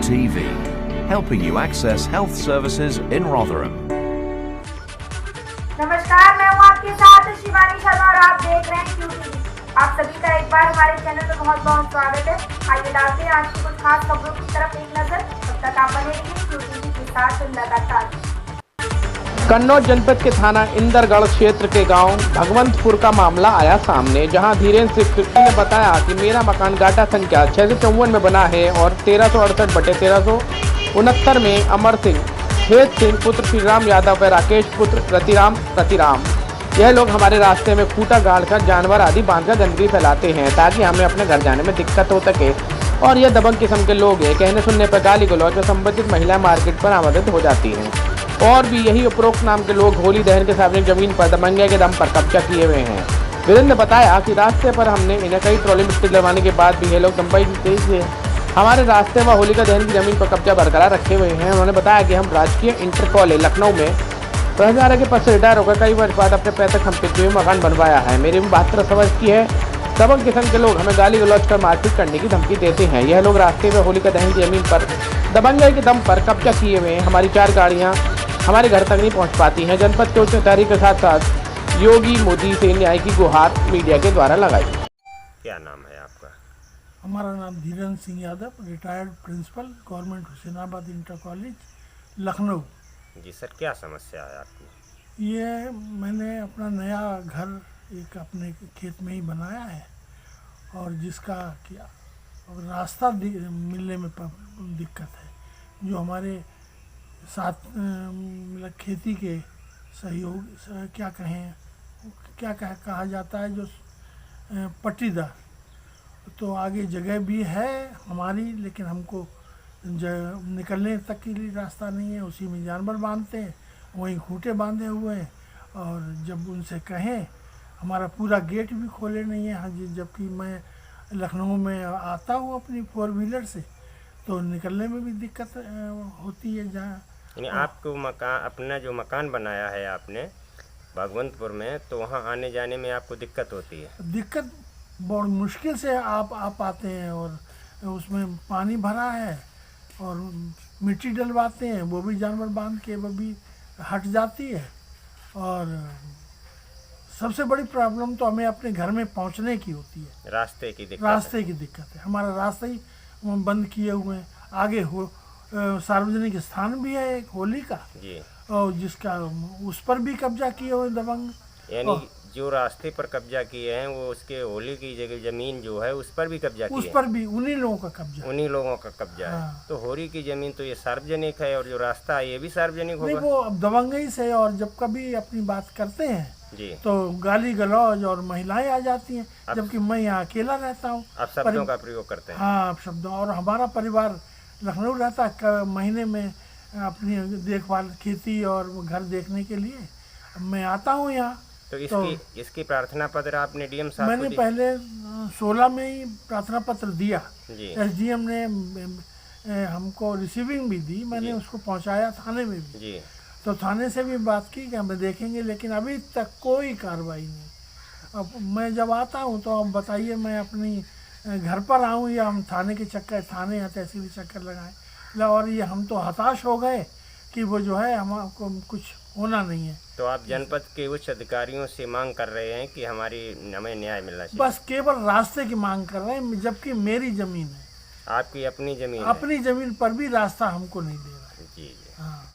TV, helping you access health services in Rotherham. नमस्कार, मैं हूँ आपके साथ शिवानी शर्मा और आप देख रहे हैं QTV। आप सभी का एक बार हमारे चैनल में बहुत बहुत स्वागत है। आइए डालते हैं आज की कुछ खास खबरों की तरफ एक नजर। तब तक आप बने रहिए QTV के साथ लगातार। कन्नौज जनपद के थाना इंदरगढ़ क्षेत्र के गांव भगवंतपुर का मामला आया सामने, जहां धीरेन्द्र सिंह फिफ्टी ने बताया कि मेरा मकान गाटा संख्या 654 में बना है और 1368/1369 में अमर सिंह, हेत सिंह पुत्र श्री राम यादव व राकेश पुत्र रतिराम यह लोग हमारे रास्ते में खूटा गाड़कर जानवर आदि बांधकर गंदगी फैलाते हैं ताकि हमें अपने घर जाने में दिक्कत हो सके। और यह दबंग किस्म के लोग हैं, कहने सुनने पर गाली गलौज में संबंधित महिला मार्केट पर आमंत्रित हो जाती हैं। और भी यही उपरोक्त नाम के लोग होली दहन के सार्वजनिक जमीन पर दबंगे के दम पर कब्जा किए हुए हैं। वीरेंद्र ने बताया कि रास्ते पर हमने इन्हें कई ट्रॉली मिट्टी लगवाने के बाद भी ये लोग दम्बई तेज से हमारे रास्ते व होलिका दहन की जमीन पर कब्जा बरकरार रखे हुए हैं। उन्होंने बताया कि हम राजकीय इंटर कॉलेज लखनऊ में 2011 के पद से रिटायर होकर कई वर्ष बाद अपने पैसे संपत्ति में मकान बनवाया है। मेरी उम्र 72 वर्ष की है। दबंग किस्म के लोग हमें गाली गलौज कर मारपीट करने की धमकी देते हैं। यह लोग रास्ते में होलिका दहन की जमीन पर दबंगे के दम पर कब्जा किए हुए हैं। हमारी 4 गाड़ियाँ हमारे घर तक नहीं पहुंच पाती हैं। जनपद के उच्च अधिकारी के साथ साथ योगी मोदी से न्याय की गुहार मीडिया के द्वारा लगाई। क्या नाम है आपका? हमारा नाम Dhirendra Singh Yadav, retired principal, government Husainabad inter college Lucknow. जी सर, क्या समस्या है आपकी? ये मैंने अपना नया घर एक अपने खेत में ही बनाया है और जिसका क्या रास्ता मिलने में दिक्कत है। जो हमारे साथ मतलब खेती के सहयोग क्या कहा जाता है, जो पट्टीदार, तो आगे जगह भी है हमारी, लेकिन हमको निकलने तक के लिए रास्ता नहीं है। उसी में जानवर बांधते हैं, वहीं खूंटे बांधे हुए हैं। और जब उनसे कहें, हमारा पूरा गेट भी खोले नहीं है। हाँ जी, जबकि मैं लखनऊ में आता हूँ अपनी 4 व्हीलर से, तो निकलने में भी दिक्कत होती है। जहाँ यानी आपको मकान, अपना जो मकान बनाया है आपने भगवंतपुर में, तो वहाँ आने जाने में आपको दिक्कत होती है? दिक्कत बहुत मुश्किल से आप आते हैं और उसमें पानी भरा है और मिट्टी डलवाते हैं, वो भी जानवर बांध के वो भी हट जाती है। और सबसे बड़ी प्रॉब्लम तो हमें अपने घर में पहुंचने की होती है। रास्ते की दिक्कत है। हमारा रास्ता ही बंद किए हुए हैं। आगे सार्वजनिक स्थान भी है एक होली का जी, और जिसका उस पर भी कब्जा किए हुए दबंग। यानी जो रास्ते पर कब्जा किए हैं वो उसके होली की जगह जमीन जो है उस पर भी कब्जा किए? उस पर भी उन्हीं लोगों का कब्जा। उन्हीं लोगों का कब्जा है। तो होली की जमीन तो ये सार्वजनिक है और जो रास्ता है ये भी सार्वजनिक होगा? नहीं, वो अब दबंगई से, और जब कभी अपनी बात करते हैं जी, तो गाली गलौज और महिलाएं आ जाती हैं, जबकि मैं यहाँ अकेला रहता हूँ। आप शब्दों का प्रयोग करते हैं? हाँ, अब शब्दों। और हमारा परिवार लखनऊ रहता है, महीने में अपनी देखभाल, खेती और घर देखने के लिए मैं आता हूँ यहाँ। तो इसकी प्रार्थना पत्र आपने डीएम साहब मैंने पहले 16 में ही प्रार्थना पत्र दिया जी। SDM ने हमको रिसीविंग भी दी, मैंने उसको पहुँचाया थाने में भी जी। तो थाने से भी बात की कि हम देखेंगे, लेकिन अभी तक कोई कार्रवाई नहीं। अब मैं जब आता हूँ तो अब बताइए, मैं अपनी घर पर आऊँ या हम थाने के चक्कर, थाने या तहसील चक्कर लगाएं। और ये हम तो हताश हो गए कि वो जो है हमको कुछ होना नहीं है। तो आप जनपद के उच्च अधिकारियों से मांग कर रहे हैं कि हमें न्याय मिलना चाहिए? बस केवल रास्ते की मांग कर रहे हैं, जबकि मेरी जमीन है। आपकी अपनी जमीन अपनी जमीन पर भी रास्ता हमको नहीं दे रहा है। जी। हाँ।